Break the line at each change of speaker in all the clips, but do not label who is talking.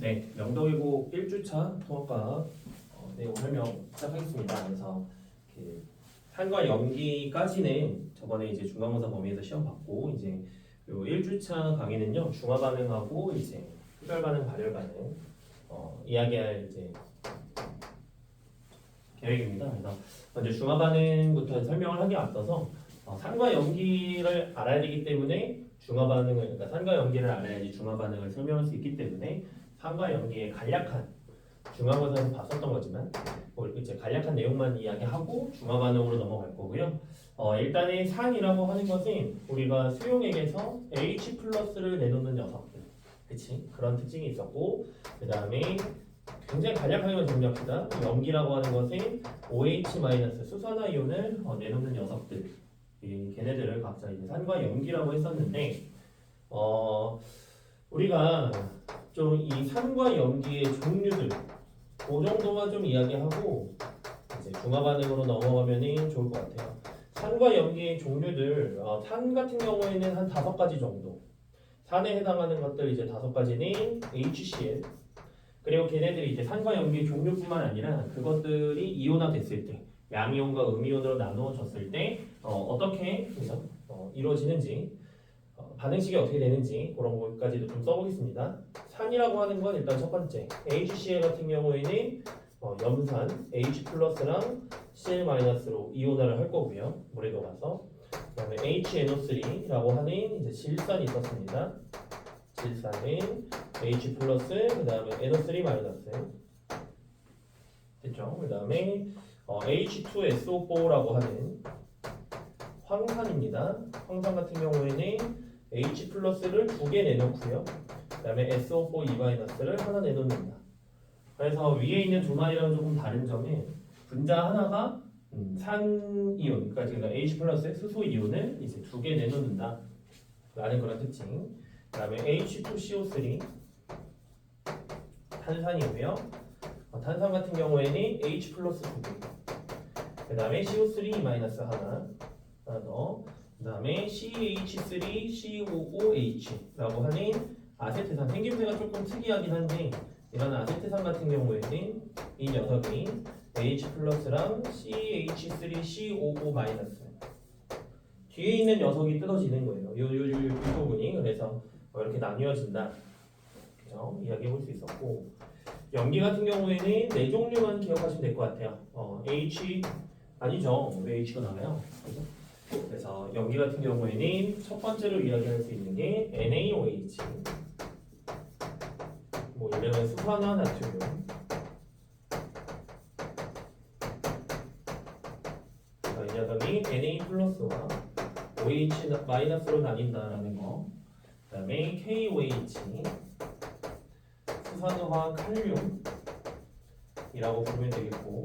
네, 명도기고 1주차 통합과학 내용 설명 시작하겠습니다. 그래서 산과 염기까지는 저번에 이제 중간고사 범위에서 시험 봤고, 이제 요 1주차 강의는요 중화 반응하고 이제 흡열 반응, 발열 반응 이야기할 이제 계획입니다. 그래서 먼저 중화 반응부터 설명을 하기 앞서서 산과 염기를 알아야 되기 때문에 중화 반응을, 그러니까 산과 염기를 알아야지 중화 반응을 설명할 수 있기 때문에 산과 염기의 간략한 중간고사에서 봤었던 거지만 이제 간략한 내용만 이야기하고 중화 반응으로 넘어갈 거고요. 일단은 산이라고 하는 것은 우리가 수용액에서 H 플러스를 내놓는 녀석들, 그치? 그런 특징이 있었고, 그 다음에 굉장히 간략하게만 정리합시다. 염기라고 하는 것은 OH 마이너스 수산화이온을 내놓는 녀석들, 걔네들을 각자 이제 산과 염기라고 했었는데, 우리가 좀 이 산과 염기의 종류들 그 정도만 좀 이야기하고 이제 중화 반응으로 넘어가면 좋을 것 같아요. 산과 염기의 종류들, 산 같은 경우에는 한 5가지 정도. 산에 해당하는 것들 이제 5가지는 HCl. 그리고 걔네들이 이제 산과 염기의 종류뿐만 아니라 그것들이 이온화 됐을 때, 양이온과 음이온으로 나누어졌을 때 어떻게 이루어지는지, 반응식이 어떻게 되는지 그런 것까지도 좀 써보겠습니다. 산이라고 하는 건 일단 첫 번째 HCl 같은 경우에는 염산 H 플러스랑 Cl 마이너스로 이온화를 할 거고요. 물에 녹아서. 그다음에 HNO3라고 하는 이제 질산이 있었습니다. 질산은 H 플러스 그다음에 NO3 마이너스 됐죠. 그다음에 H2SO4라고 하는 황산입니다. 황산 같은 경우에는 H 플러스를 2개 내놓고요. 그 다음에 SO4 2-를 하나 내놓는다. 그래서 위에 있는 두 마리랑 조금 다른 점은 분자 하나가 산이온, 그러니까 H 플러스 수소 이온을 이제 2개 내놓는다 라는 그런 특징. 그 다음에 H2CO3 탄산이고요. 탄산 같은 경우에는 H 플러스 2개. 그 다음에 CO3 마이너스 하나 더. 그 다음에 CH3COOH라고 하는 아세트산, 생김새가 조금 특이하긴 한데 이런 아세트산 같은 경우에는 이 녀석이 H 플러스랑 CH3COO 마이너스 뒤에 있는 녀석이 뜯어지는 거예요. 이 부분이. 그래서 이렇게 나뉘어진다. 그죠? 이야기해 볼 수 있었고, 염기 같은 경우에는 4종류만 기억하시면 될 것 같아요. H 아니죠. 왜 H가 나와요? 그래서 염기 같은 경우에는 첫 번째로 이야기할 수 있는 게 NaOH, 뭐 예를 들면 수산화 나트륨, 이 녀석이 Na 플러스와 OH 마이너스로 나뉜다라는 거. 그 다음에 KOH, 수산화 칼륨이라고 부르면 되겠고,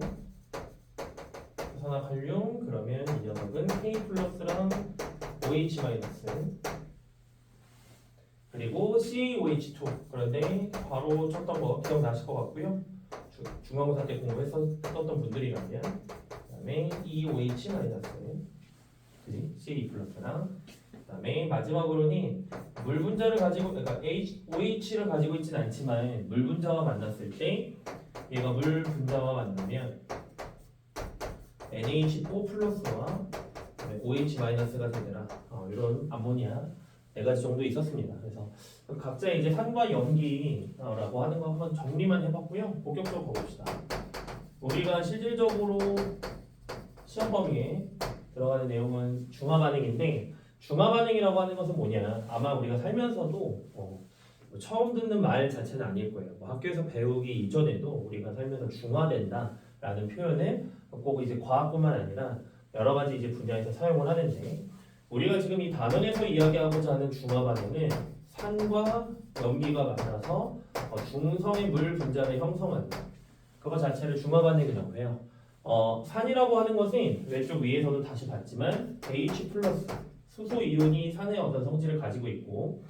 수산화 칼륨 그러면 이 녀석은 K 플러스랑 OH 마이너스, 그리고 CaOH2. 그런데 바로 쳤던 거 기억나실 것 같고요. 중간고사 때 공부했었던 분들이라면, 그다음에 EOH 마이너스, 그지? CA 플러스랑, 그다음에 마지막으로는 물 분자를 가지고, 그러니까 OH를 가지고 있지는 않지만 물 분자와 만났을 때 얘가 물 분자와 만나면 NH4 플러스와 OH 마이너스가 되더라. 이런 암모니아 4가지 정도 있었습니다. 그래서 각자 이제 산과 염기라고 하는 거 한번 정리만 해봤고요. 본격적으로 가봅시다. 우리가 실질적으로 시험 범위에 들어가는 내용은 중화 반응인데, 중화 반응이라고 하는 것은 뭐냐? 아마 우리가 살면서도 처음 듣는 말 자체는 아닐 거예요. 학교에서 배우기 이전에도 우리가 살면서 중화된다라는 표현을 꼭 이제 과학뿐만 아니라 여러 가지 이제 분야에서 사용을 하는데, 우리가 지금 이 단원에서 이야기하고자 하는 중화 반응은 산과 염기가 만나서 중성의 물 분자를 형성한다. 그거 자체를 중화 반응이라고 해요. 산이라고 하는 것은 왼쪽 위에서도 다시 봤지만 H 플러스 수소 이온이 산의 어떤 성질을 가지고 있고,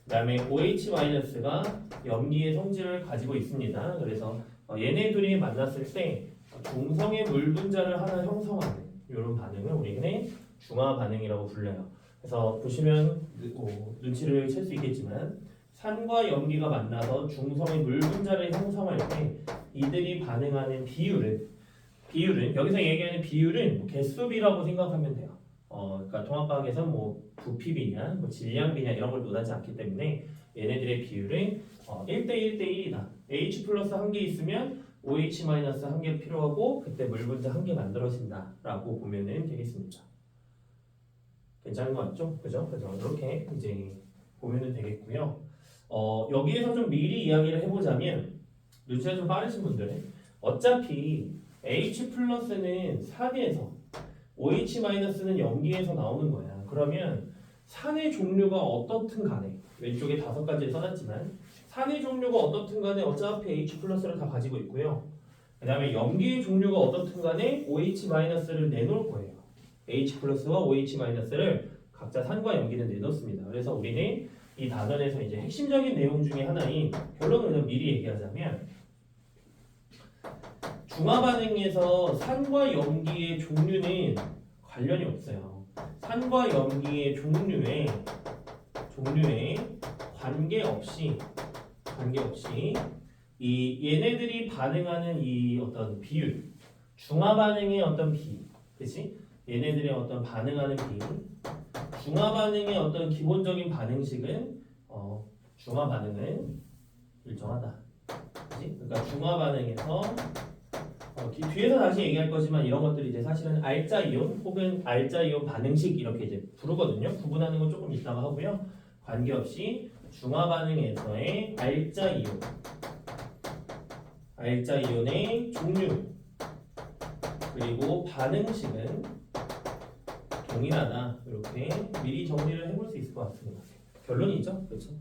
그 다음에 OH 마이너스가 염기의 성질을 가지고 있습니다. 그래서 얘네 둘이 만났을 때 중성의 물 분자를 하나 형성하는 이런 반응을 우리는 중화 반응이라고 불러요. 그래서 보시면 눈치를 챌 수 있겠지만 산과 염기가 만나서 중성의 물 분자를 형성할 때 이들이 반응하는 비율은 여기서 얘기하는 비율은 개수비라고 생각하면 돼요. 그러니까 통합과학에서는 뭐 부피비냐, 뭐 질량비냐 이런 걸 논하지 않기 때문에 얘네들의 비율은 1대 1대 1이다. H 플러스 한 개 있으면 OH 마이너스 한 개 필요하고 그때 물 분자 한 개 만들어진다라고 보면은 되겠습니다. 괜찮은 거 맞죠? 그죠? 이렇게 이제 보면은 되겠고요. 여기에서 좀 미리 이야기를 해보자면 눈치가 좀 빠르신 분들은 어차피 H 플러스는 산에서 OH 마이너스는 염기에서 나오는 거야. 그러면 산의 종류가 어떻든 간에 왼쪽에 5가지를 써놨지만 산의 종류가 어떻든 간에 어차피 H 플러스를 다 가지고 있고요. 그 다음에 염기의 종류가 어떻든 간에 OH 마이너스를 내놓을 거예요. H 플러스와 OH 마이너스를 각자 산과 염기는 내놓습니다. 그래서 우리는 이 단원에서 이제 핵심적인 내용 중에 하나인 결론을 그냥 미리 얘기하자면 중화 반응에서 산과 염기의 종류는 관련이 없어요. 산과 염기의 종류에 관계없이 이 얘네들이 반응하는 이 어떤 비율, 중화 반응의 어떤 그렇지? 얘네들의 어떤 반응하는 중화 반응의 어떤 기본적인 반응식은 중화 반응은 일정하다. 그렇지? 그러니까 중화 반응에서 뒤에서 다시 얘기할 거지만 이런 것들이 이제 사실은 알자 이온 혹은 알자 이온 반응식 이렇게 이제 부르거든요. 구분하는 건 조금 이따가 하고요. 관계없이 중화 반응에서의 알자 이온의 종류 그리고 반응식은 동일하다. 이렇게 미리 정리를 해볼 수 있을 것 같습니다. 결론이죠, 그렇죠?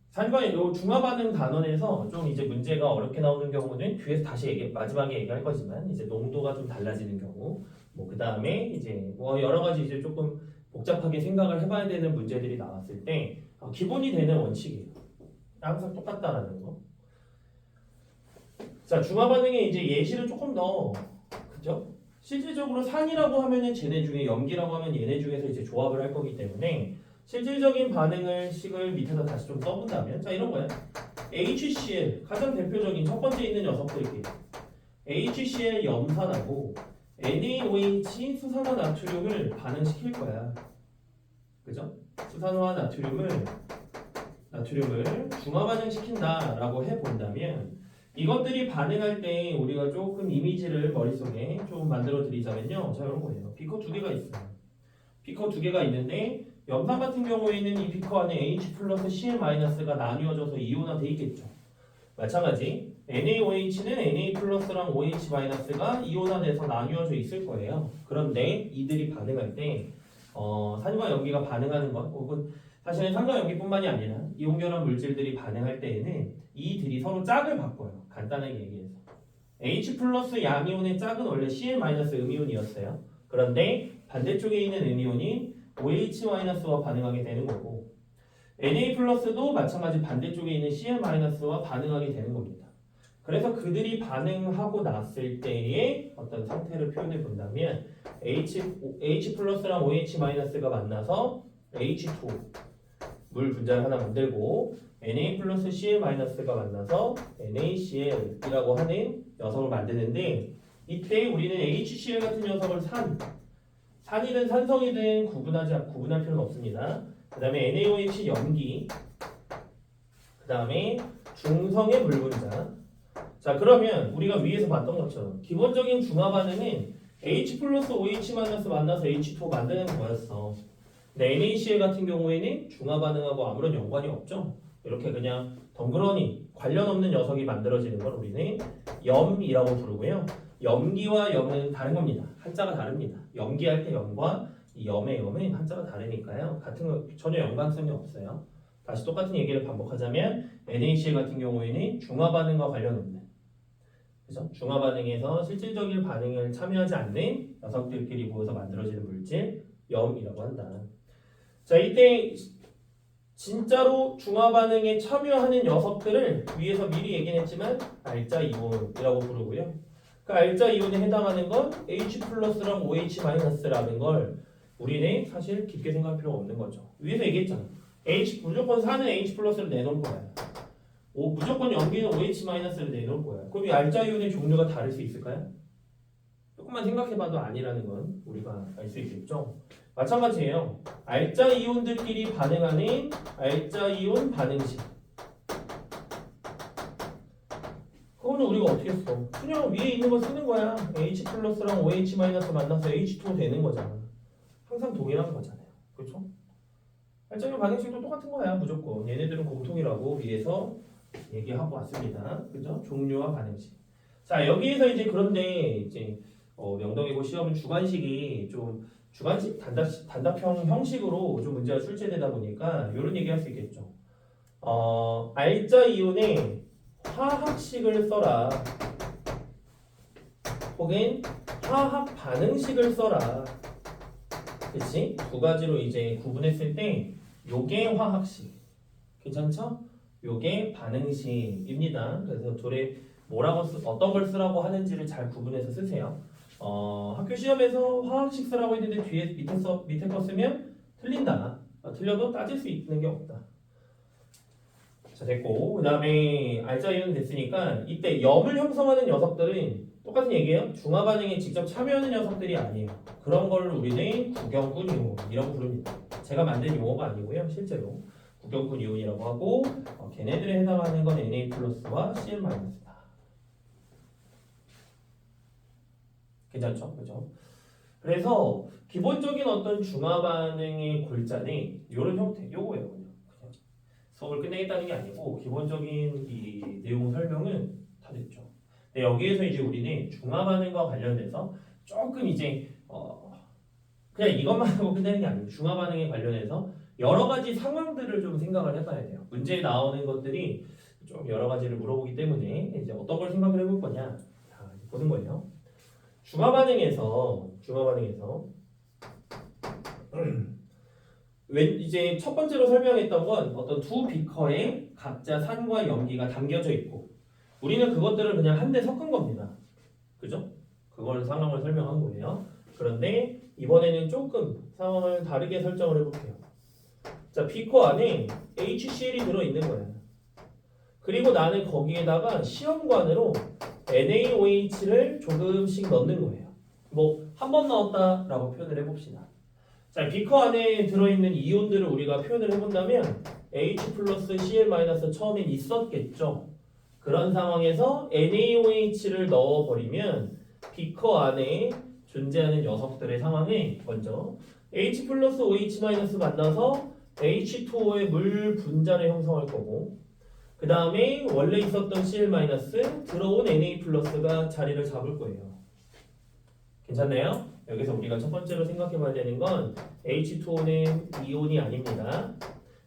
산과 요 중화 반응 단원에서 좀 이제 문제가 어렵게 나오는 경우는 뒤에서 다시 마지막에 얘기할 거지만 이제 농도가 좀 달라지는 경우, 뭐 그 다음에 이제 뭐 여러 가지 이제 조금 복잡하게 생각을 해봐야 되는 문제들이 나왔을 때 기본이 되는 원칙이에요. 항상 똑같다라는 거. 자, 중화 반응의 이제 예시를 조금 더, 그죠? 실질적으로 산이라고 하면은 쟤네 중에 염기라고 하면 얘네 중에서 이제 조합을 할 거기 때문에 실질적인 식을 밑에다 다시 좀 써본다면 자 이런 거야. HCl 가장 대표적인 첫 번째 있는 녀석들끼리 HCl 염산하고 NaOH 수산화 나트륨을 반응시킬 거야. 그죠? 수산화 나트륨을 중화 반응시킨다라고 해본다면 이것들이 반응할 때 우리가 조금 이미지를 머릿속에 좀 만들어 드리자면요. 자 이런 거예요. 비커 2개가 있어요. 비커 2개가 있는데 염산 같은 경우에는 이 비커 안에 H 플러스 Cl-가 나뉘어져서 이온화돼 있겠죠. 마찬가지 NaOH는 Na 플러스랑 OH-가 이온화돼서 나뉘어져 있을 거예요. 그런데 이들이 반응할 때 산과 염기가 반응하는 것 혹은 사실은 산과 염기뿐만이 아니라 이온결합 물질들이 반응할 때에는 이들이 서로 짝을 바꿔요. 간단하게 얘기해서 H 플러스 양이온의 짝은 원래 Cl- 음이온이었어요. 그런데 반대쪽에 있는 음이온이 OH-와 반응하게 되는 거고 Na 플러스도 마찬가지 반대쪽에 있는 Cl-와 반응하게 되는 겁니다. 그래서 그들이 반응하고 났을 때의 어떤 상태를 표현해 본다면 H 플러스랑 OH-가 만나서 H2 물 분자를 하나 만들고 Na 플러스 Cl-가 만나서 NaCl이라고 하는 녀석을 만드는데 이때 우리는 HCl 같은 녀석을 산이든 산성이든 구분할 필요는 없습니다. 그 다음에 NaOH 염기, 그 다음에 중성의 물 분자. 자 그러면 우리가 위에서 봤던 것처럼 기본적인 중화 반응은 H 플러스 OH 마이너스 만나서 H2 만드는 거였어. 근데 NaCl 같은 경우에는 중화 반응하고 아무런 연관이 없죠. 이렇게 그냥 덩그러니 관련 없는 녀석이 만들어지는 걸 우리는 염이라고 부르고요. 염기와 염은 다른 겁니다. 한자가 다릅니다. 염기할 때 염과 이 염의 염은 한자가 다르니까요. 같은 거 전혀 연관성이 없어요. 다시 똑같은 얘기를 반복하자면 NaCl 같은 경우에는 중화 반응과 관련 없는 그죠? 중화 반응에서 실질적인 반응을 참여하지 않는 녀석들끼리 모여서 만들어지는 물질 염이라고 한다. 자 이때 진짜로 중화 반응에 참여하는 녀석들을 위에서 미리 얘기했지만 알자 이온이라고 부르고요. 그 알자 이온에 해당하는 건 H 플러스랑 OH 마이너스라는 걸 우리는 사실 깊게 생각할 필요가 없는 거죠. 위에서 얘기했잖아. 무조건 4는 H 플러스를 내놓을 거야. 무조건 염기는 OH-를 내놓을 거야. 그럼 이 알자 이온의 종류가 다를 수 있을까요? 조금만 생각해봐도 아니라는 건 우리가 알 수 있겠죠. 마찬가지예요. 알자 이온들끼리 반응하는 알자 이온 반응식. 그거는 우리가 어떻게 써? 그냥 위에 있는 거 쓰는 거야. H 플러스랑 OH 마이너스 만나서 H2 되는 거잖아. 항상 동일한 거잖아요. 그렇죠? 알자 이온 반응식도 똑같은 거야. 무조건. 얘네들은 공통이라고 위에서 얘기하고 왔습니다. 그죠? 종류와 반응식. 자, 여기에서 이제 그런데 이제 명동이고 시험은 주관식이 좀 주관식 단답형 형식으로 좀 문제가 출제되다 보니까 이런 얘기 할 수 있겠죠. 알자 이온의 화학식을 써라. 혹은 화학 반응식을 써라. 그치? 두 가지로 이제 구분했을 때 요게 화학식. 괜찮죠? 요게 반응식입니다. 그래서 둘의 어떤 걸 쓰라고 하는지를 잘 구분해서 쓰세요. 학교 시험에서 화학식 쓰라고 했는데 밑에 거 쓰면 틀린다. 틀려도 따질 수 있는 게 없다. 자, 됐고, 그 다음에 알자 이온 됐으니까 이때 염을 형성하는 녀석들은 똑같은 얘기예요. 중화 반응에 직접 참여하는 녀석들이 아니에요. 그런 걸 우리는 구경꾼 이온이라고 부릅니다. 제가 만든 용어가 아니고요. 실제로 구경꾼 이온이라고 하고 걔네들에 해당하는 건 Na 플러스와 Cl 마이너스다. 괜찮죠? 그죠? 그래서 기본적인 어떤 중화 반응의 골자는 이런 형태, 요거예요. 그냥 수업을 끝내겠다는 게 아니고 기본적인 이 내용 설명은 다 됐죠. 근데 여기에서 이제 우리는 중화 반응과 관련돼서 조금 이제 그냥 이것만 하고 끝내는 게 아니고 중화 반응에 관련해서 여러 가지 상황들을 좀 생각을 해봐야 돼요. 문제에 나오는 것들이 좀 여러 가지를 물어보기 때문에 이제 어떤 걸 생각을 해볼 거냐 보는 거예요. 중화 반응에서 이제 첫 번째로 설명했던 건 어떤 두 비커에 각자 산과 염기가 담겨져 있고 우리는 그것들을 그냥 한데 섞은 겁니다. 그죠? 그걸 상황을 설명한 거예요. 그런데 이번에는 조금 상황을 다르게 설정을 해볼게요. 자, 비커 안에 HCl이 들어있는 거예요. 그리고 나는 거기에다가 시험관으로 NaOH를 조금씩 넣는 거예요. 뭐 한 번 넣었다라고 표현을 해봅시다. 자, 비커 안에 들어있는 이온들을 우리가 표현을 해본다면 H 플러스 Cl 마이너스 처음엔 있었겠죠. 그런 상황에서 NaOH를 넣어버리면 비커 안에 존재하는 녀석들의 상황에 먼저 H 플러스 OH 마이너스 만나서 H2O의 물 분자를 형성할 거고 그 다음에 원래 있었던 Cl 마이너스 들어온 Na 플러스가 자리를 잡을 거예요. 괜찮나요? 여기서 우리가 첫 번째로 생각해 봐야 되는 건 H2O는 이온이 아닙니다.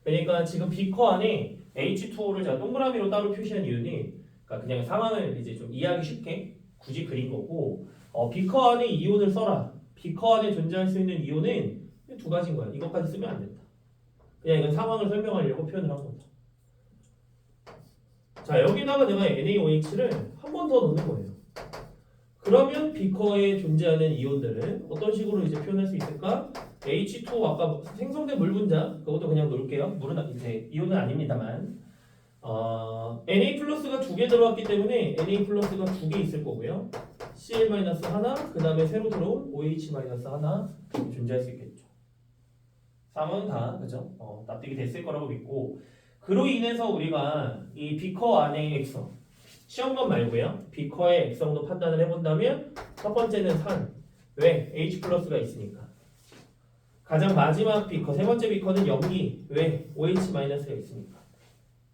그러니까 지금 비커 안에 H2O를 제가 동그라미로 따로 표시한 이유는 그러니까 그냥 상황을 이제 좀 이해하기 쉽게 굳이 그린 거고 비커 안에 이온을 써라. 비커 안에 존재할 수 있는 이온은 두 가지인 거야. 이것까지 쓰면 안 된다. 그냥 이건 상황을 설명하려고 표현을 한 거죠. 자, 여기다가 내가 NaOH를 한 번 더 넣는 거예요. 그러면 비커에 존재하는 이온들은 어떤 식으로 이제 표현할 수 있을까? H2O 아까 생성된 물 분자 그것도 그냥 놓을게요. 물은 이제 이온은 아닙니다만 Na 플러스가 두 개 들어왔기 때문에 Na 플러스가 두 개 있을 거고요. Cl 마이너스 하나 그 다음에 새로 들어온 OH 마이너스 하나 존재할 수 있겠죠. 상황은 다 그죠? 납득이 됐을 거라고 믿고 그로 인해서 우리가 이 비커 안의 액성 시험관 말고요. 비커의 액성도 판단을 해본다면 첫 번째는 산. 왜? H 플러스가 있으니까. 가장 마지막 비커, 세 번째 비커는 염기. 왜? OH 마이너스가 있으니까.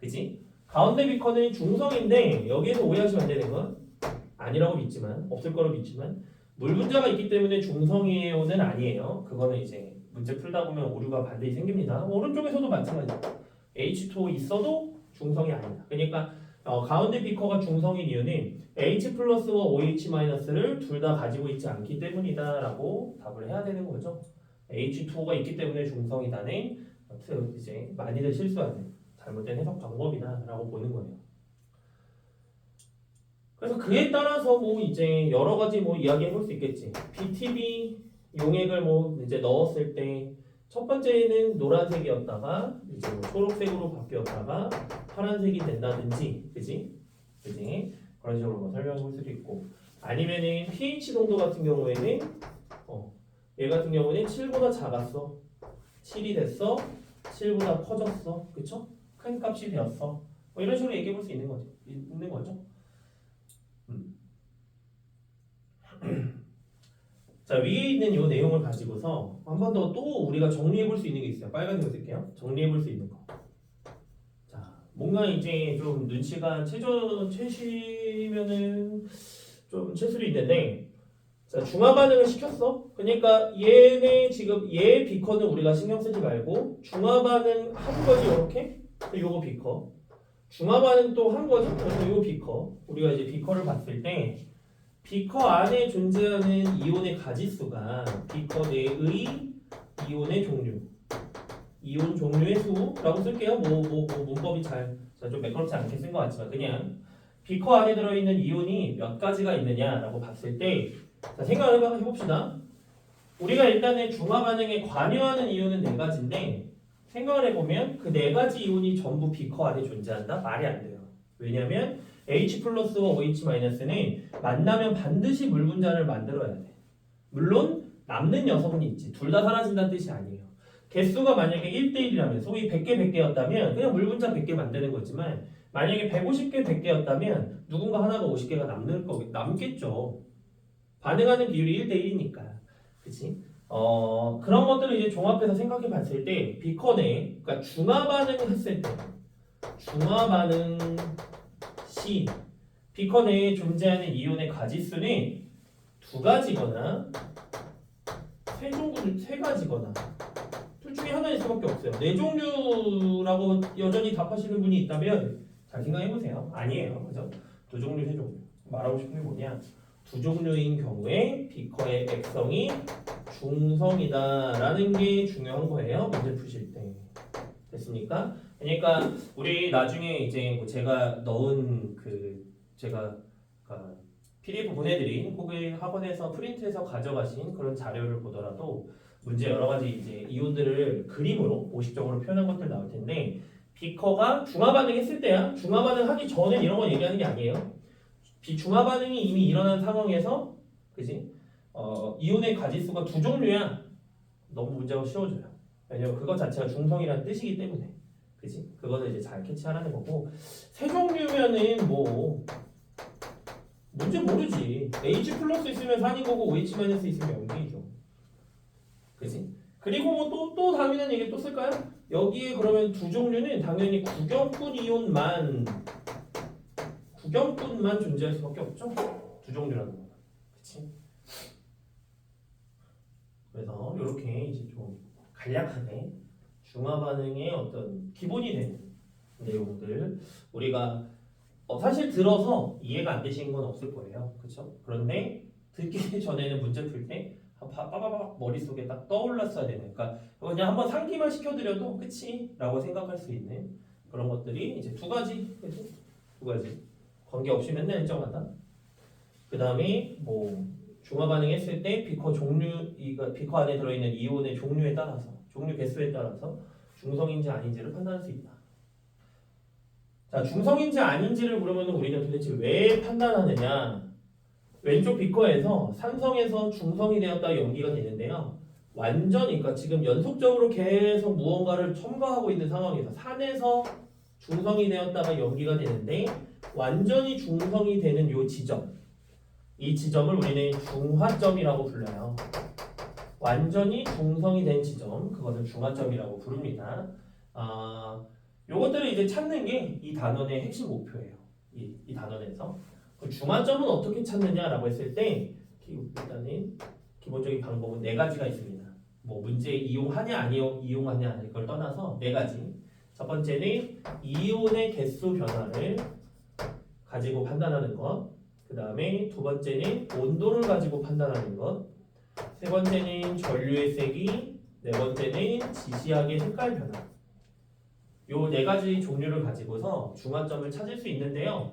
그치? 가운데 비커는 중성인데 여기에서 오해하시면 안 되는 건 아니라고 믿지만 없을 거로 믿지만 물 분자가 있기 때문에 중성이온은 아니에요. 그거는 이제 문제 풀다 보면 오류가 반드시 생깁니다. 오른쪽에서도 마찬가지예요. H2O 있어도 중성이 아니다. 그러니까 가운데 비커가 중성인 이유는 H 플러스와 OH 마이너스를 둘 다 가지고 있지 않기 때문이다 라고 답을 해야 되는 거죠. H2O가 있기 때문에 중성이다는 이제 많이들 실수하는 잘못된 해석 방법이다 라고 보는 거예요. 그래서 그에 따라서 뭐 이제 여러 가지 뭐 이야기 해볼 수 있겠지. BTB 용액을 뭐 이제 넣었을 때 첫 번째는 노란색이었다가 이제 뭐 초록색으로 바뀌었다가 파란색이 된다든지, 그지? 그런 식으로 뭐 설명해 볼 수도 있고, 아니면은 pH 농도 같은 경우에는 얘 같은 경우는 7보다 작았어, 7이 됐어, 7보다 커졌어, 그쵸? 큰 값이 되었어. 뭐 이런 식으로 얘기해 볼 수 있는 거죠. 자, 위에 있는 이 내용을 가지고서 한 번 더 또 우리가 정리해 볼 수 있는 게 있어요. 빨간색을 쓸게요. 정리해 볼 수 있는 거. 자, 뭔가 이제 좀 눈치가 채시면은 좀 챌 수도 있는데, 자, 중화 반응을 시켰어. 그러니까 얘네 지금 얘 비커는 우리가 신경 쓰지 말고 중화 반응 한 거지, 이렇게. 요거 비커. 중화 반응 또 한 거지. 그래서 요 비커. 우리가 이제 비커를 봤을 때 비커 안에 존재하는 이온의 가지수가 비커 내의 이온의 종류, 이온 종류의 수라고 쓸게요. 문법이 좀 매끄럽지 않게 쓴 것 같지만 그냥 비커 안에 들어있는 이온이 몇 가지가 있느냐라고 봤을 때, 자, 생각을 해봅시다. 우리가 일단은 중화 반응에 관여하는 이온은 4가지인데 생각을 해보면 그 4가지 이온이 전부 비커 안에 존재한다? 말이 안 돼요. 왜냐면 H 플러스와 OH 마이너스는 만나면 반드시 물 분자를 만들어야 돼. 물론 남는 녀석은 있지. 둘 다 사라진다는 뜻이 아니에요. 개수가 만약에 1대1이라면 소위 100개 100개였다면 그냥 물 분자 100개 만드는 거지만, 만약에 150개 100개였다면 누군가 하나가 50개가 남겠죠. 반응하는 비율이 1대1이니까. 그치? 그런 것들을 이제 종합해서 생각해 봤을 때 비커 내, 그러니까 중화 반응을 했을 때 중화 반응 시 비커 내에 존재하는 이온의 가지수는 2가지거나 3가지거나 둘 중에 하나일 수밖에 없어요. 4종류라고 여전히 답하시는 분이 있다면 잘 생각해 보세요. 아니에요. 그죠? 2종류, 3종류. 말하고 싶은 게 뭐냐? 2종류인 경우에 비커의 액성이 중성이다라는 게 중요한 거예요. 문제 푸실 때. 됐습니까? 그러니까 우리 나중에 이제 뭐 제가 넣은 제가 PDF 보내드린 혹은 학원에서 프린트해서 가져가신 그런 자료를 보더라도 문제 여러 가지 이제 이온들을 그림으로 모식적으로 표현한 것들 나올 텐데, 비커가 중화 반응했을 때야. 중화 반응 하기 전에 이런 건 얘기하는 게 아니에요. 비중화 반응이 이미 일어난 상황에서, 그지? 이온의 가지수가 2종류야. 너무 문제가 쉬워져요. 왜냐면 그것 자체가 중성이라는 뜻이기 때문에, 그지? 그거는 이제 잘 캐치하라는 거고, 3종류면은 뭐 문제 모르지. H 플러스 있으면 4인 거고 OH 마이너스 있으면 0이죠. 그지? 그리고 뭐 또 당연한 얘기 또 쓸까요? 여기에 그러면 2종류는 당연히 구경꾼 이온만 존재할 수밖에 없죠. 2종류라는 거. 그치? 그래서 이렇게 이제 좀 간략하게 중화 반응의 어떤 기본이 되는 내용들 우리가 사실 들어서 이해가 안 되시는 건 없을 거예요. 그렇죠? 그런데 듣기 전에는 문제 풀 때 빠바바박 머릿속에 딱 떠올랐어야 되는, 그러니까 그냥 한번 상기만 시켜드려도 그치? 라고 생각할 수 있는 그런 것들이 이제 2가지, 그치? 2가지 관계없이 맨날 일정하다. 그 다음에 뭐 중화 반응했을 때 비커 비커 안에 들어있는 이온의 종류에 따라서, 종류 개수에 따라서 중성인지 아닌지를 판단할 수 있다. 자, 중성인지 아닌지를 물으면 우리는 도대체 왜 판단하느냐? 왼쪽 비커에서 산성에서 중성이 되었다 연기가 되는데요. 완전히, 그러니까 지금 연속적으로 계속 무언가를 첨가하고 있는 상황에서 산에서 중성이 되었다가 연기가 되는데, 완전히 중성이 되는 요 지점, 이 지점을 우리는 중화점이라고 불러요. 완전히 중성이 된 지점, 그것을 중화점이라고 부릅니다. 요것들을 이제 찾는 게 이 단원의 핵심 목표예요. 이 단원에서 그 중화점은 어떻게 찾느냐라고 했을 때 일단은 기본적인 방법은 4가지가 있습니다. 뭐 문제에 이용하냐 이용하냐 이걸 떠나서 4가지. 첫 번째는 이온의 개수 변화를 가지고 판단하는 것. 그 다음에 2번째는 온도를 가지고 판단하는 것. 3번째는 전류의 세기. 4번째는 지시학의 색깔 변화. 요 4가지 종류를 가지고서 중화점을 찾을 수 있는데요.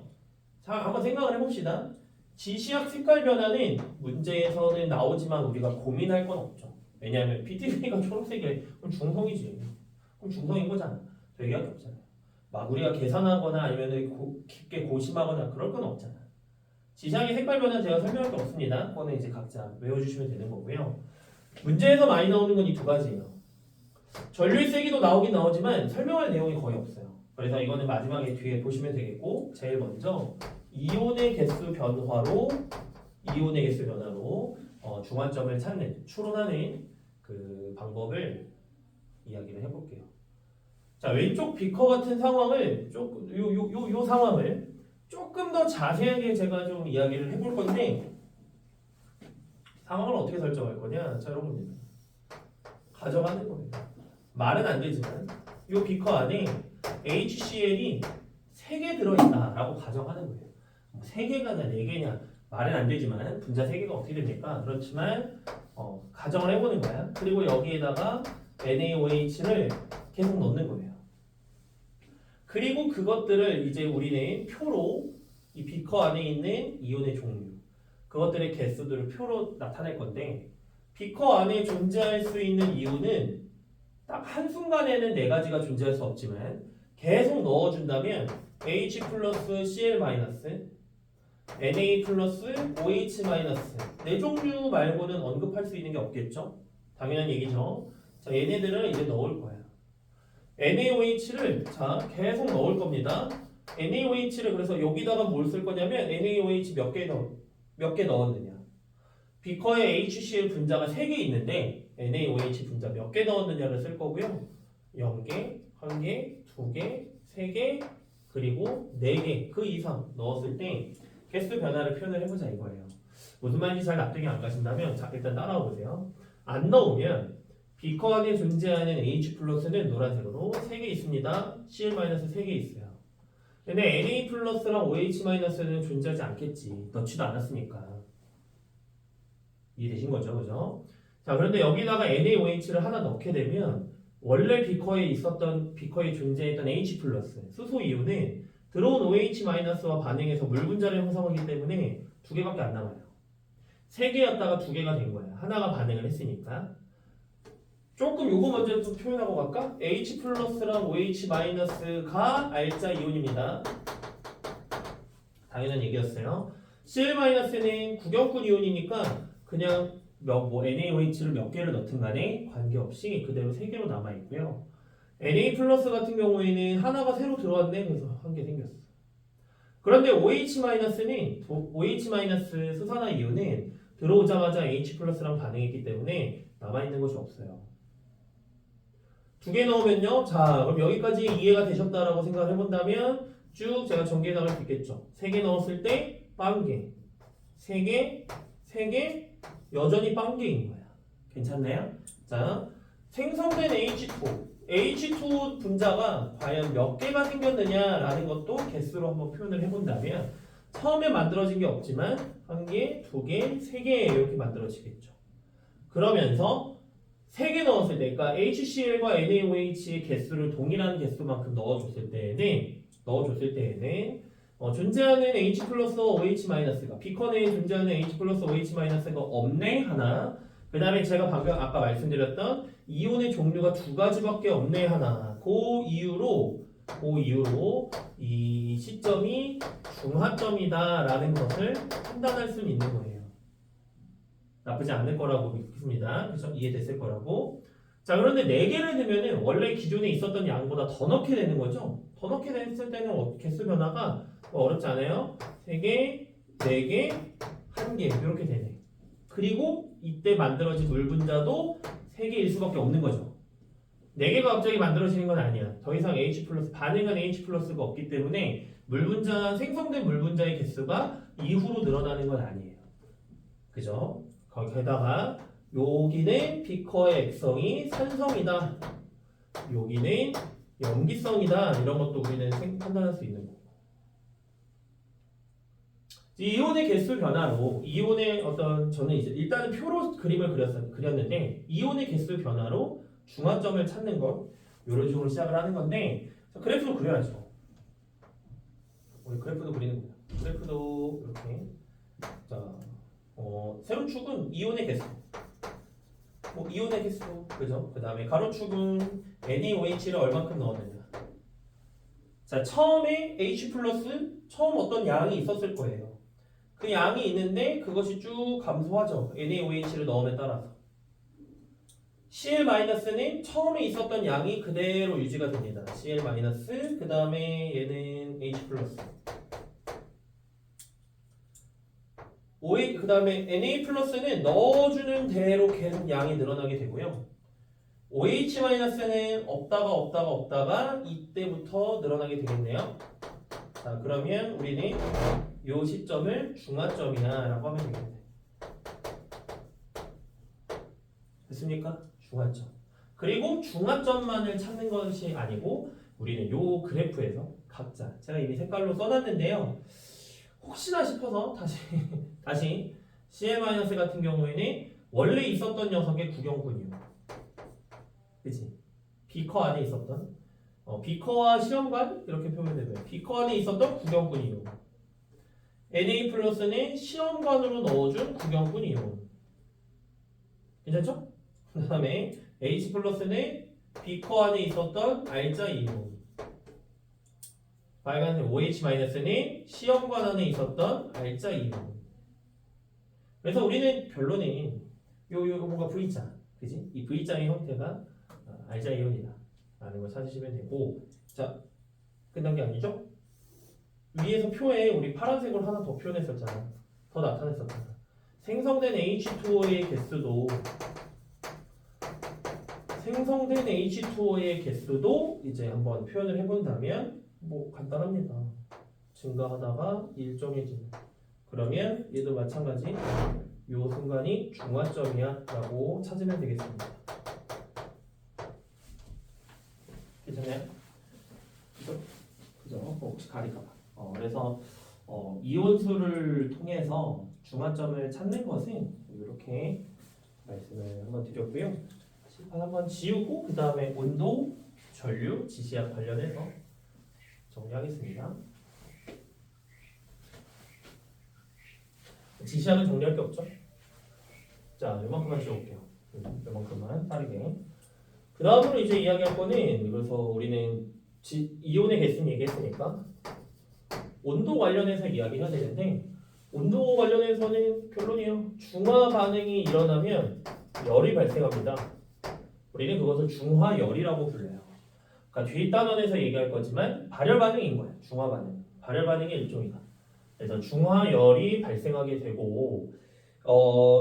자, 한번 생각을 해봅시다. 지시학 색깔 변화는 문제에서는 나오지만 우리가 고민할 건 없죠. 왜냐하면 PTV가 초록색이래. 그럼 중성이지. 그럼 중성인 거잖아. 더 얘기할 게 없잖아. 막 우리가 계산하거나 아니면 깊게 고심하거나 그럴 건 없잖아. 지상의 색깔 변화 제가 설명할 게 없습니다. 그거는 이제 각자 외워주시면 되는 거고요. 문제에서 많이 나오는 건 이 두 가지예요. 전류의 세기도 나오긴 나오지만 설명할 내용이 거의 없어요. 그래서 이거는 마지막에 뒤에 보시면 되겠고, 제일 먼저 이온의 개수 변화로 중화점을 찾는, 추론하는 그 방법을 이야기를 해볼게요. 자, 왼쪽 비커 같은 상황을 요 상황을 조금 더 자세하게 제가 좀 이야기를 해볼 건데, 상황을 어떻게 설정할 거냐? 자, 여러분 가져가는 거예요. 말은 안 되지만 요 비커 안에 HCl이 3개 들어있다라고 가정하는 거예요. 3개가냐 4개냐 말은 안 되지만 분자 3개가 어떻게 됩니까? 그렇지만 가정을 해보는 거야. 그리고 여기에다가 NaOH를 계속 넣는 거예요. 그리고 그것들을 이제 우리는 표로 이 비커 안에 있는 이온의 종류, 그것들의 개수들을 표로 나타낼 건데, 비커 안에 존재할 수 있는 이온은 딱 한순간에는 4가지가 존재할 수 없지만 계속 넣어준다면 H 플러스 Cl 마이너스, Na 플러스 OH 마이너스 4종류 말고는 언급할 수 있는 게 없겠죠? 당연한 얘기죠. 자, 얘네들을 이제 넣을 거야. NaOH를 자 계속 넣을 겁니다. NaOH를 그래서 여기다가 뭘 쓸 거냐면 NaOH 몇 개 넣었느냐. 비커에 HCl 분자가 3개 있는데 NaOH 분자 몇 개 넣었느냐를 쓸 거고요. 0개, 1개, 2개, 3개, 그리고 4개 그 이상 넣었을 때 개수 변화를 표현을 해보자 이거예요. 무슨 말인지 잘 납득이 안 가신다면 자 일단 따라와 보세요. 안 넣으면 비커 안에 존재하는 H 플러스는 노란색으로 3개 있습니다. Cl 마이너스 3개 있어요. 근데 Na 플러스랑 OH 마이너스는 존재하지 않겠지. 넣지도 않았으니까. 이해되신 거죠, 그죠? 자, 그런데 여기다가 NaOH를 하나 넣게 되면 원래 비커에 존재했던 H 플러스 수소 이온은 들어온 OH 마이너스와 반응해서 물 분자를 형성하기 때문에 2개밖에 안 남아요. 3개였다가 2개가 된 거야. 하나가 반응을 했으니까. 조금 요거 먼저 좀 표현하고 갈까? H 플러스랑 OH 마이너스가 알짜 이온입니다. 당연한 얘기였어요. Cl 마이너스는 구경꾼 이온이니까 그냥 NaOH를 몇 개를 넣든 간에 관계없이 그대로 3개로 남아있고요. Na 플러스 같은 경우에는 하나가 새로 들어왔네. 그래서 1개 생겼어. 그런데 OH 마이너스는 OH 마이너스 수산화 이온은 들어오자마자 H 플러스랑 반응했기 때문에 남아있는 것이 없어요. 2개 넣으면요. 자, 그럼 여기까지 이해가 되셨다라고 생각을 해본다면 쭉 제가 전개해 나갈 수 있겠죠. 3개 넣었을 때 빵개, 3개, 3개, 여전히 빵개인 거야. 괜찮나요? 자, 생성된 H2 분자가 과연 몇 개가 생겼느냐라는 것도 개수로 한번 표현을 해본다면 처음에 만들어진 게 없지만 1개, 2개, 3개 이렇게 만들어지겠죠. 그러면서 3개 넣었을 때, 그러니까 HCl과 NaOH의 개수를 동일한 개수만큼 넣어줬을 때에는 존재하는 H 플러스 OH 마이너스가 비커 내에 존재하는 H 플러스 OH 마이너스가 없네 하나. 그 다음에 제가 방금 아까 말씀드렸던 이온의 종류가 2가지밖에 없네 하나. 그 이유로 이 시점이 중화점이다라는 것을 판단할 수 있는 거예요. 나쁘지 않을 거라고 믿습니다. 그래서 이해됐을 거라고. 자, 그런데 4개를 넣으면 원래 기존에 있었던 양보다 더 넣게 되는 거죠. 더 넣게 됐을 때는 개수 변화가 어렵지 않아요. 3개, 4개, 1개 이렇게 되네. 그리고 이때 만들어진 물 분자도 3개일 수밖에 없는 거죠. 4개가 갑자기 만들어지는 건 아니야. 더 이상 H 플러스 반응한 H 플러스가 없기 때문에 생성된 물 분자의 개수가 이후로 늘어나는 건 아니에요. 그죠? 거기에다가 여기는 비커의 액성이 산성이다. 여기는 염기성이다. 이런 것도 우리는 판단할 수 있는 거고. 이온의 개수 변화로 저는 이제 일단은 표로 그림을 그렸는데 이온의 개수 변화로 중화점을 찾는 것 이런 식으로 시작을 하는 건데 그래프로 그려야죠. 우리 그래프도 그리는 거예요. 그래프도 이렇게 세로축은 이온의 개수. 뭐 이온의 개수, 그죠? 그 다음에 가로축은 NaOH를 얼만큼 넣었느냐. 자, 처음에 H 플러스 처음 어떤 양이 있었을 거예요. 그 양이 있는데 그것이 쭉 감소하죠. NaOH를 넣음에 따라서. Cl-는 처음에 있었던 양이 그대로 유지가 됩니다. Cl- 그 다음에 얘는 H 플러스. 그 다음에 Na+는 넣어주는 대로 계속 양이 늘어나게 되고요. OH-는 없다가 이때부터 늘어나게 되겠네요. 자, 그러면 우리는 이 시점을 중화점이야 라고 하면 되겠네. 됐습니까? 중화점. 그리고 중화점만을 찾는 것이 아니고 우리는 이 그래프에서 각자, 제가 이미 색깔로 써놨는데요. 혹시나 싶어서 다시 CL- 같은 경우에는 원래 있었던 녀석의 구경꾼이요. 그치? 비커 안에 있었던 비커와 시험관 이렇게 표현되면 비커 안에 있었던 구경꾼이요. Na+는 시험관으로 넣어준 구경꾼이요. 괜찮죠? 그 다음에 H+는 비커 안에 있었던 알자 이온. 빨간색 OH-는 시험관 안에 있었던 알자 이온. 그래서 우리는 결론은 요 뭔가 V자, 그지? 이 V자의 형태가 알자 이온이다 라는 걸 찾으시면 되고, 자, 끝난 게 아니죠? 위에서 표에 우리 파란색으로 하나 더 표현했었잖아. 더 나타냈었잖아. 생성된 H2O의 개수도 이제 한번 표현을 해본다면 뭐 간단합니다. 증가하다가 일정해지는. 그러면 얘도 마찬가지 요 순간이 중화점이야 라고 찾으면 되겠습니다. 괜찮나요? 그죠? 혹시 가릴까봐. 그래서 이온수를 통해서 중화점을 찾는 것은 이렇게 말씀을 한번 드렸고요. 칠판 한번 지우고 그 다음에 온도, 전류, 지시약 관련해서 정리하겠습니다. 지시약은 정리할 게 없죠? 자, 이만큼만 지워볼게요. 이만큼만 빠르게. 그 다음으로 이제 이야기할 거는, 그래서 우리는 이온의 개수는 얘기했으니까 온도 관련해서 이야기해야 되는데, 온도 관련해서는 결론이에요. 중화 반응이 일어나면 열이 발생합니다. 우리는 그것을 중화열이라고 불러요. 그러니까 뒷단원에서 얘기할 거지만 발열 반응인 거예요. 중화 반응. 발열 반응의 일종이다. 그래서 중화열이 발생하게 되고,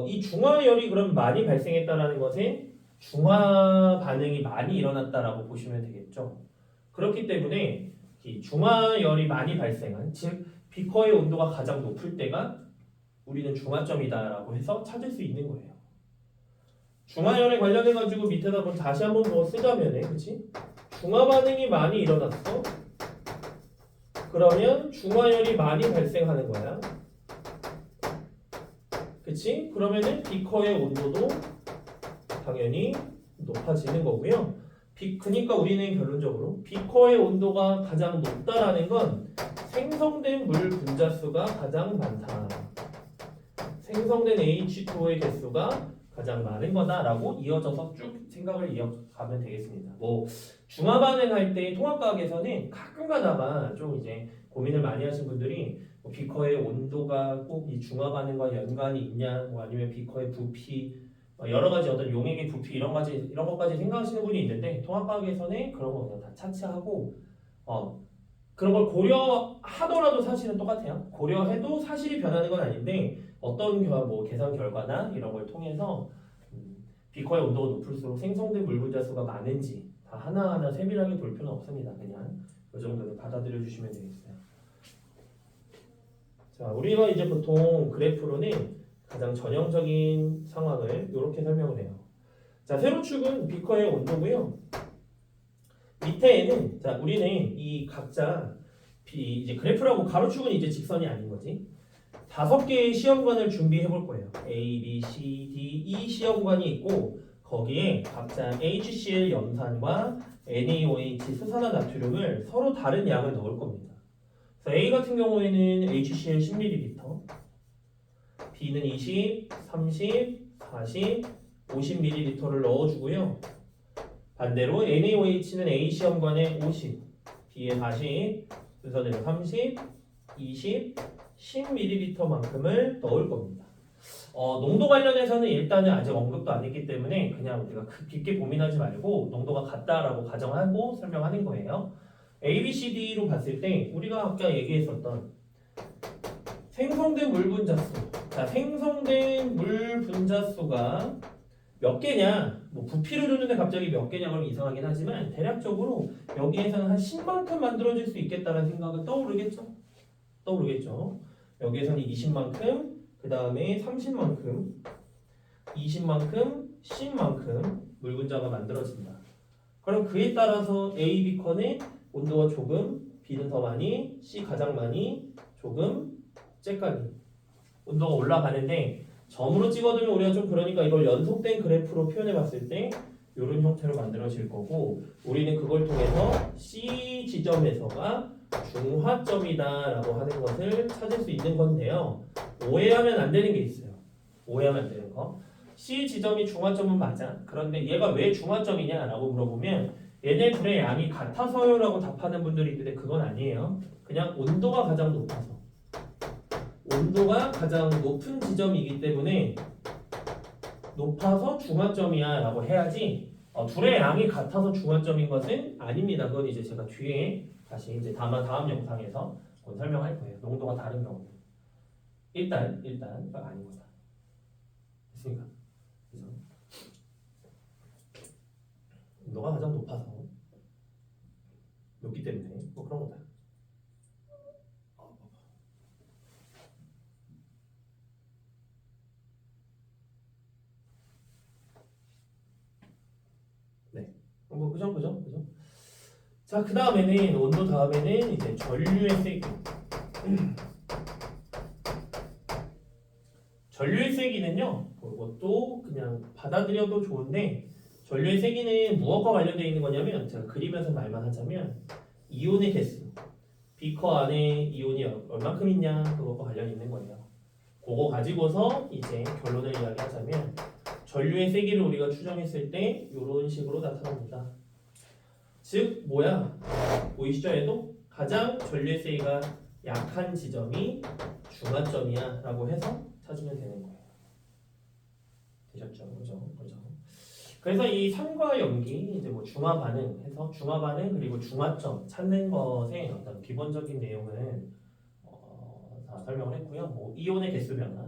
이 중화열이 그럼 많이 발생했다라는 것은 중화 반응이 많이 일어났다라고 보시면 되겠죠. 그렇기 때문에 이 중화열이 많이 발생한, 즉 비커의 온도가 가장 높을 때가 우리는 중화점이다라고 해서 찾을 수 있는 거예요. 중화열에 관련해 가지고 밑에다 한번 다시 한번 더 쓰자면은, 그렇지? 중화 반응이 많이 일어났어. 그러면 중화열이 많이 발생하는 거야. 그치? 그러면은 비커의 온도도 당연히 높아지는 거고요. 그러니까 우리는 결론적으로 비커의 온도가 가장 높다라는 건 생성된 물 분자수가 가장 많다. 생성된 H2O의 개수가 가장 많은 거다라고 이어져서 쭉 생각을 이어가면 되겠습니다. 뭐 중화 반응할 때 통합과학에서는 가끔 가다가 좀 이제 고민을 많이 하신 분들이 뭐 비커의 온도가 꼭 이 중화 반응과 연관이 있냐, 뭐 아니면 비커의 부피, 여러 가지 어떤 용액의 부피 이런 것까지 생각하시는 분이 있는데 통합과학에서는 그런 거 그냥 다 차치하고 그런 걸 고려하더라도 사실은 똑같아요. 고려해도 사실이 변하는 건 아닌데 어떤 뭐 계산 결과나 이런 걸 통해서 비커의 온도가 높을수록 생성된 물 분자수가 많은지 다 하나하나 세밀하게 볼 필요는 없습니다. 그냥 이 정도는 받아들여 주시면 되겠어요. 자, 우리가 이제 보통 그래프로는 가장 전형적인 상황을 이렇게 설명을 해요. 자, 세로축은 비커의 온도고요. 밑에는 자, 우리는 이 각자 이제 그래프라고 가로축은 이제 직선이 아닌 거지. 5개의 시험관을 준비해 볼 거예요. A, B, C, D, E 시험관이 있고 거기에 각자 HCl 염산과 NaOH 수산화나트륨을 서로 다른 양을 넣을 겁니다. 그래서 A 같은 경우에는 HCl 10ml, B는 20, 30, 40, 50ml를 넣어주고요. 반대로 NaOH는 A 시험관에 50, B에 40, 순서대로 30, 20, 10ml만큼을 넣을 겁니다. 농도 관련해서는 일단은 아직 언급도 안 했기 때문에 그냥 우리가 깊게 고민하지 말고 농도가 같다라고 가정하고 설명하는 거예요. A, B, C, D로 봤을 때 우리가 아까 얘기했었던 생성된 물 분자수. 자, 생성된 물 분자수가 몇 개냐? 뭐 부피를 줬는데 갑자기 몇 개냐 그러면 이상하긴 하지만 대략적으로 여기에서는 한 10만큼 만들어질 수 있겠다는 생각은 떠오르겠죠? 떠오르겠죠? 여기에서는 20만큼, 그 다음에 30만큼, 20만큼, 10만큼 물 분자가 만들어진다. 그럼 그에 따라서 A, B 컨의 온도가 조금, B는 더 많이, C 가장 많이, 조금, 째까지 온도가 올라가는데 점으로 찍어두면 우리가 좀 그러니까 이걸 연속된 그래프로 표현해 봤을 때 이런 형태로 만들어질 거고 우리는 그걸 통해서 C 지점에서가 중화점이다라고 하는 것을 찾을 수 있는 건데요. 오해하면 안 되는 게 있어요. 오해하면 안 되는 거. C 지점이 중화점은 맞아. 그런데 얘가 왜 중화점이냐라고 물어보면 얘네 둘의 양이 같아서요라고 답하는 분들이 있는데 그건 아니에요. 그냥 온도가 가장 높아서. 온도가 가장 높은 지점이기 때문에 높아서 중화점이야 라고 해야지 둘의 양이 같아서 중화점인 것은 아닙니다. 그건 이제 제가 뒤에 다시 이제 다음 영상에서 설명할 거예요. 농도가 다른 경우 일단 그거 아닌 거다. 됐습니까? 그죠? 온도가 가장 높아서 높기 때문에 뭐 그런 거다. 뭐 그죠. 자, 그 다음에는 온도 다음에는 이제 전류의 세기. 전류의 세기는요. 그것도 그냥 받아들여도 좋은데 전류의 세기는 무엇과 관련되어 있는 거냐면 제가 그리면서 말만 하자면 이온의 개수. 비커 안에 이온이 얼만큼 있냐 그것과 관련이 있는 거예요. 그거 가지고서 이제 결론을 이야기하자면 전류의 세기를 우리가 추정했을 때 이런 식으로 나타납니다. 즉 뭐야? 보이시죠? 얘도 가장 전류의 세기가 약한 지점이 중화점이야 라고 해서 찾으면 되는 거예요. 되셨죠? 그죠? 그래서 이 산과 염기 이제 뭐 중화 반응 해서 중화 반응 그리고 중화점 찾는 것의 어떤 기본적인 내용은 다 설명을 했고요. 뭐 이온의 개수 변화,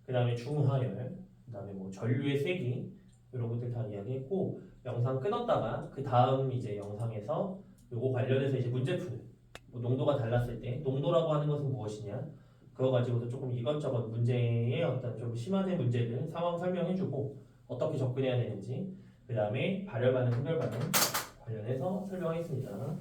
그 다음에 중하열, 그 다음에 뭐 전류의 세기 이런 것들 다 이야기했고 영상 끊었다가 그 다음 이제 영상에서 요거 관련해서 이제 문제 푸는 뭐 농도가 달랐을 때 농도라고 하는 것은 무엇이냐 그거 가지고도 조금 이것저것 문제의 어떤 좀 심화된 문제들 상황 설명해주고 어떻게 접근해야 되는지 그 다음에 발열 반응, 흡열 반응 관련해서 설명하겠습니다.